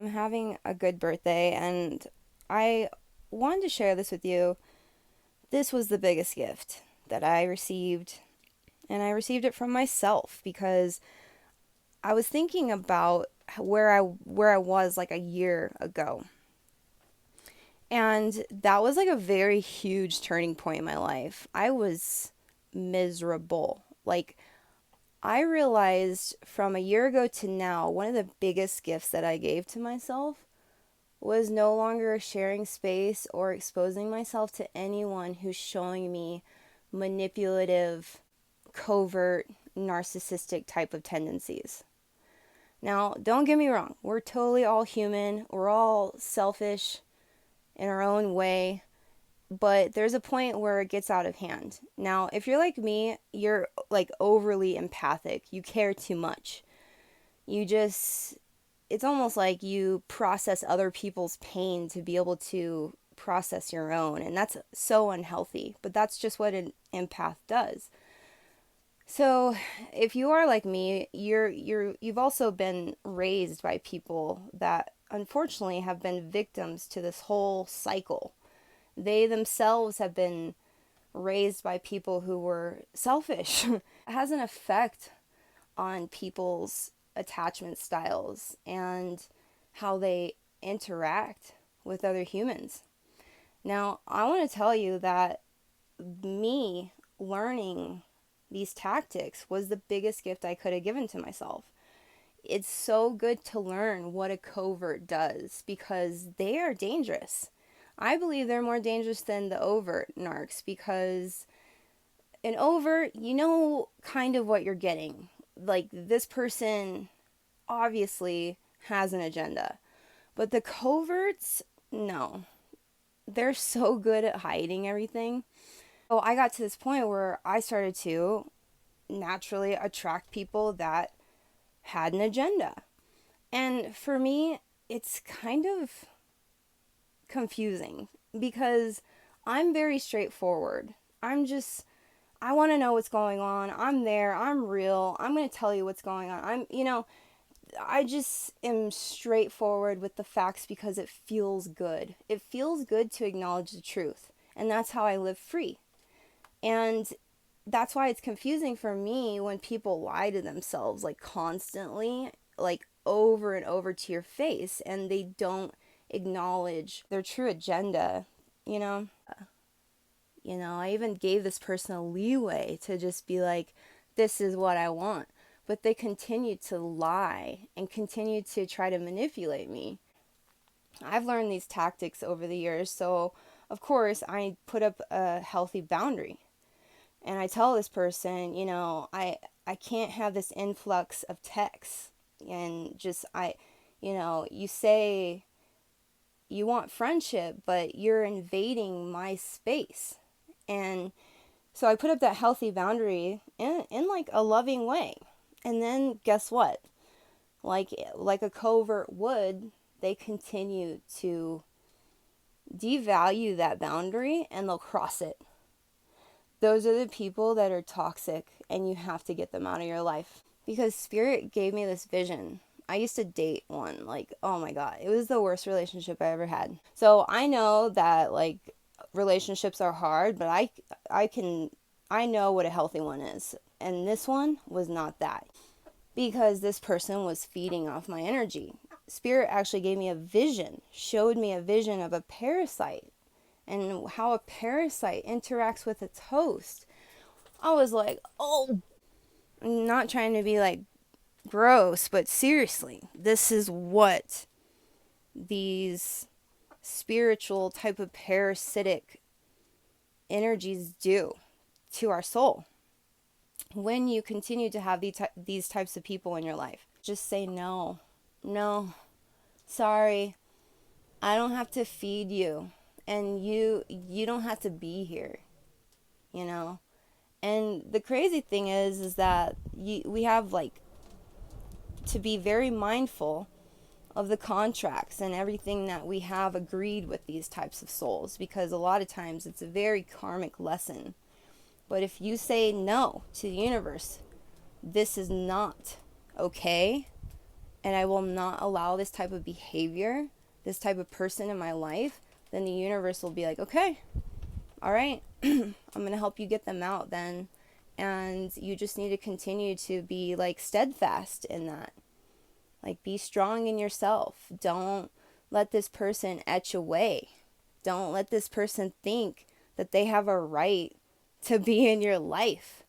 I'm having a good birthday, and I wanted to share this with you. This was the biggest gift that I received, and I received it from myself because I was thinking about where I was like a year ago. And that was like a very huge turning point in my life. I was miserable. Like I realized from a year ago to now, one of the biggest gifts that I gave to myself was no longer sharing space or exposing myself to anyone who's showing me manipulative, covert, narcissistic type of tendencies. Now, don't get me wrong, we're totally all human, we're all selfish in our own way, but there's a point where it gets out of hand. Now, if you're like me, you're like overly empathic, you care too much. You just it's almost like you process other people's pain to be able to process your own, and that's so unhealthy, but that's just what an empath does. So if you are like me, you've also been raised by people that unfortunately have been victims to this whole cycle. They themselves have been raised by people who were selfish. It has an effect on people's attachment styles and how they interact with other humans. Now, I want to tell you that me learning these tactics was the biggest gift I could have given to myself. It's so good to learn what a covert does because they are dangerous. I believe they're more dangerous than the overt narcs because an overt, you know kind of what you're getting. Like this person obviously has an agenda. But the coverts, no. They're so good at hiding everything. So I got to this point where I started to naturally attract people that had an agenda. And for me, it's kind of confusing because I'm very straightforward. I want to know what's going on. I'm there. I'm real. I'm going to tell you what's going on. I just am straightforward with the facts because it feels good. It feels good to acknowledge the truth. And that's how I live free. And that's why it's confusing for me when people lie to themselves like constantly, like over and over to your face, and they don't acknowledge their true agenda, you know? I even gave this person a leeway to just be like, this is what I want. But they continued to lie and continued to try to manipulate me. I've learned these tactics over the years, so of course I put up a healthy boundary. And I tell this person, I can't have this influx of texts and you say you want friendship, but you're invading my space. And so I put up that healthy boundary in like a loving way. And then guess what? Like a covert would, they continue to devalue that boundary and they'll cross it. Those are the people that are toxic and you have to get them out of your life. Because Spirit gave me this vision. I used to date one, like, oh my God, it was the worst relationship I ever had. So I know that like relationships are hard, but I know what a healthy one is. And this one was not that because this person was feeding off my energy. Spirit actually gave me a vision, showed me a vision of a parasite and how a parasite interacts with its host. I was like, oh, I'm not trying to be like gross, but seriously, this is what these spiritual type of parasitic energies do to our soul. When you continue to have these types of people in your life, just say no. No. Sorry. I don't have to feed you. And you don't have to be here, you know? And the crazy thing is that we have like to be very mindful of the contracts and everything that we have agreed with these types of souls because a lot of times it's a very karmic lesson. But if you say no to the universe, this is not okay, and I will not allow this type of behavior, this type of person in my life, then the universe will be like, okay, all right, I'm going to help you get them out then. And you just need to continue to be like steadfast in that. Like, be strong in yourself. Don't let this person etch away. Don't let this person think that they have a right to be in your life.